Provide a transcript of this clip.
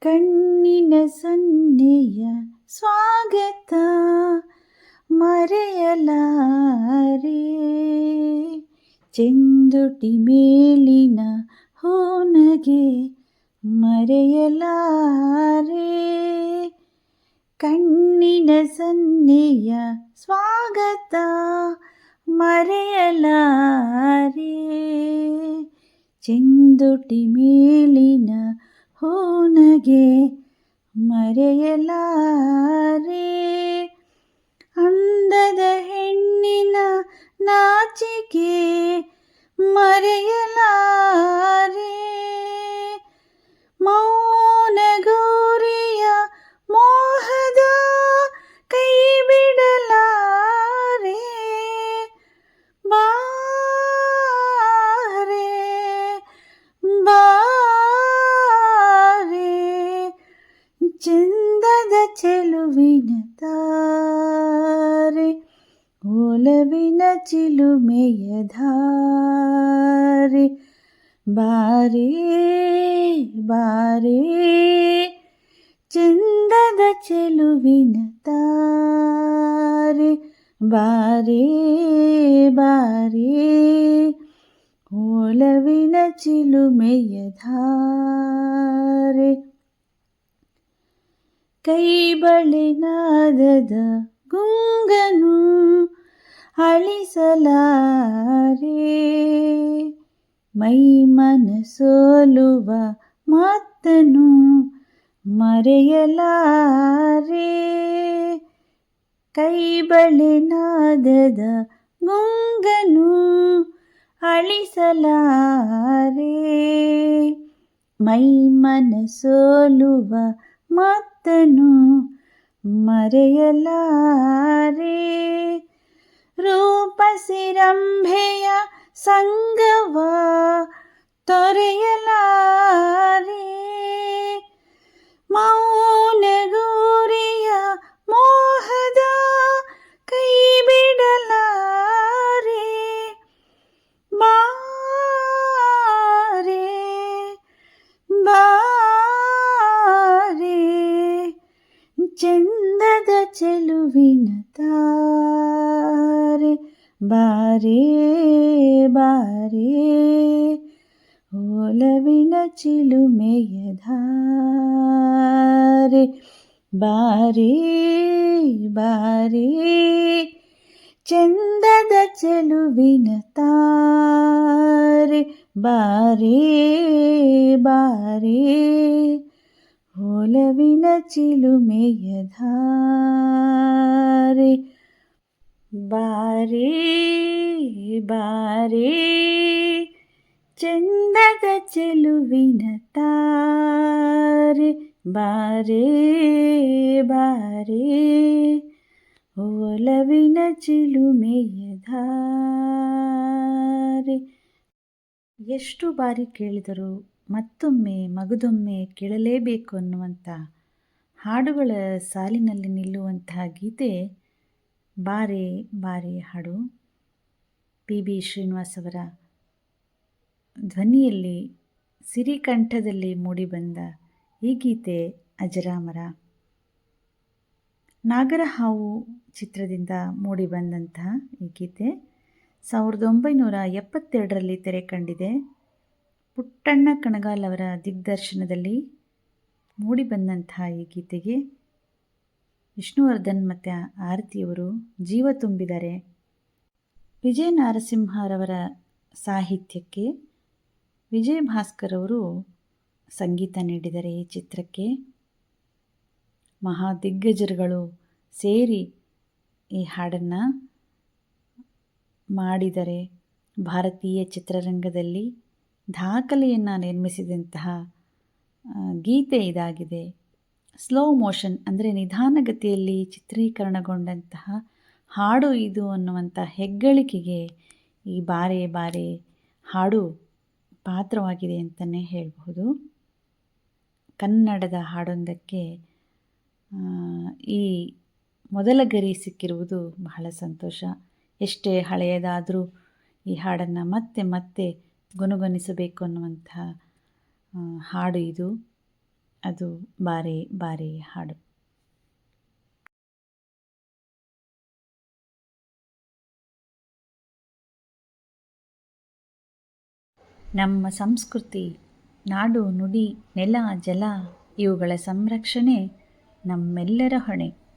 ಕಣ್ಣಿನ ಸನ್ನೆಯ ಸ್ವಾಗತ ಮರೆಯಲಾರೆ, ಚೆಂದುಟಿ ಮೇಲಿನ ಹೋನಗೆ ಮರೆಯಲಾರೆ. ಕಣ್ಣಿನ ಸನ್ನೆಯ ಸ್ವಾಗತ ಮರೆಯಲಾರೆ, ಚೆಂದುಟಿ ಮೇಲಿನ ಹೋನಗೆ ಮರೆಯಲಾರೆ. ಅಂದದ ಹೆಣ್ಣಿನ ನಾಚಿಕೆ ಮರೆಯಲಾರೆ, ಮೌನ ಗೌರಿಯ ಮೋಹದ ಕೈ ಬಿಡಲಾರೆ. ಬಾರೆ ಬಾರೆ ಚಂದದ ಚೆಲುವಿನ ತಾರೆ, ಒಲವಿನ ಚಿಲುಮೆಯ ಧಾರೆ. ಬಾರೆ ಬಾರೆ ಚಂದದ ಚೆಲುವಿನ ತಾರೆ, ಬಾರೆ ಬಾರೆ ಒಲವಿನ ಚಿಲುಮೆಯ ಧಾರೆ. ಕೈಬಳೆನಾದದ ಗುಂಗನು ಅಳಿಸಲಾರೆ, ಮೈ ಮನಸೋಲುವ ಮಾತನು ಮರೆಯಲಾರೆ. ಕೈಬಳೆನಾದದ ಗುಂಗನು ಅಳಿಸಲಾರೆ, ಮೈ ಮನಸೋಲುವ ಮಾತನು ಮರೆಯಲಾರೆ. ರೂಪಸಿರಂಭೆಯ ಸಂಗವ ತೊರೆಯಲಾರೆ, ಮೌನ ಗೌರಿಯ ಮೋಹದ ಕೈ ಬಿಡಲಾರೆ. ಬಾರೆ ಬಾರೆ ಚಂದದ ಚೆಲುವಿನ ತಾರೆ, ಬಾರೆ ಬಾರೆ ಒಲವಿನ ಚಿಲುಮೆಯ ಧಾರೆ. ಬಾರೆ ಬಾರೆ ಚಂದದ ಚೆಲುವಿನ ತಾರೆ, ಬಾರೆ ಬಾರೆ ಒಲವಿನ ಚಿಲುಮೆಯ ಧಾರೆ. ಬಾರೆ ಬಾರೆ ಚಂದದ ಚೆಲುವಿನ ತಾರೆ, ಬಾರೆ ಬಾರೆ ಒಲವಿನ ಚಿಲುಮೆಯ ಧಾರೆ. ಎಷ್ಟು ಬಾರಿ ಕೇಳಿದರೂ ಮತ್ತೊಮ್ಮೆ ಮಗದೊಮ್ಮೆ ಕೇಳಲೇಬೇಕು ಅನ್ನುವಂಥ ಹಾಡುಗಳ ಸಾಲಿನಲ್ಲಿ ನಿಲ್ಲುವಂತಹ ಗೀತೆ ಬಾರೆ ಬಾರೆ ಹಾಡು. ಪಿ.ಬಿ. ಶ್ರೀನಿವಾಸ್ ಅವರ ಧ್ವನಿಯಲ್ಲಿ ಸಿರಿಕಂಠದಲ್ಲಿ ಮೂಡಿಬಂದ ಈ ಗೀತೆ ಅಜರಾಮರ. ನಾಗರಹಾವು ಚಿತ್ರದಿಂದ ಮೂಡಿಬಂದಂತಹ ಈ ಗೀತೆ 1972ರಲ್ಲಿ ತೆರೆ ಕಂಡಿದೆ. ಪುಟ್ಟಣ್ಣ ಕಣಗಾಲ್ ಅವರ ದಿಗ್ದರ್ಶನದಲ್ಲಿ ಮೂಡಿಬಂದಂತಹ ಈ ಗೀತೆಗೆ ವಿಷ್ಣುವರ್ಧನ್ ಮತ್ತು ಆರತಿಯವರು ಜೀವ ತುಂಬಿದ್ದಾರೆ. ವಿಜಯ ನಾರಸಿಂಹರವರ ಸಾಹಿತ್ಯಕ್ಕೆ ವಿಜಯ್ ಭಾಸ್ಕರ್ ಅವರು ಸಂಗೀತ ನೀಡಿದ್ದಾರೆ. ಈ ಚಿತ್ರಕ್ಕೆ ಮಹಾ ದಿಗ್ಗಜರುಗಳು ಸೇರಿ ಈ ಹಾಡನ್ನು ಮಾಡಿದರೆ. ಭಾರತೀಯ ಚಿತ್ರರಂಗದಲ್ಲಿ ದಾಖಲೆಯನ್ನು ನಿರ್ಮಿಸಿದಂತಹ ಗೀತೆ ಇದಾಗಿದೆ. ಸ್ಲೋ ಮೋಷನ್ ಅಂದರೆ ನಿಧಾನಗತಿಯಲ್ಲಿ ಚಿತ್ರೀಕರಣಗೊಂಡಂತಹ ಹಾಡು ಇದು ಅನ್ನುವಂಥ ಹೆಗ್ಗಳಿಕೆಗೆ ಈ ಬಾರೆ ಬಾರೆ ಹಾಡು ಪಾತ್ರವಾಗಿದೆ ಅಂತಲೇ ಹೇಳಬಹುದು. ಕನ್ನಡದ ಹಾಡೊಂದಕ್ಕೆ ಈ ಮೊದಲ ಗರಿ ಸಿಕ್ಕಿರುವುದು ಬಹಳ ಸಂತೋಷ. ಎಷ್ಟೇ ಹಳೆಯದಾದರೂ ಈ ಹಾಡನ್ನು ಮತ್ತೆ ಮತ್ತೆ ಗುನುಗುಣಿಸಬೇಕು ಅನ್ನುವಂಥ ಹಾಡು ಇದು. ಅದು ಬಾರೆ ಬಾರೆ ಹಾಡು. ನಮ್ಮ ಸಂಸ್ಕೃತಿ, ನಾಡು ನುಡಿ, ನೆಲ ಜಲ ಇವುಗಳ ಸಂರಕ್ಷಣೆ ನಮ್ಮೆಲ್ಲರ ಹೊಣೆ.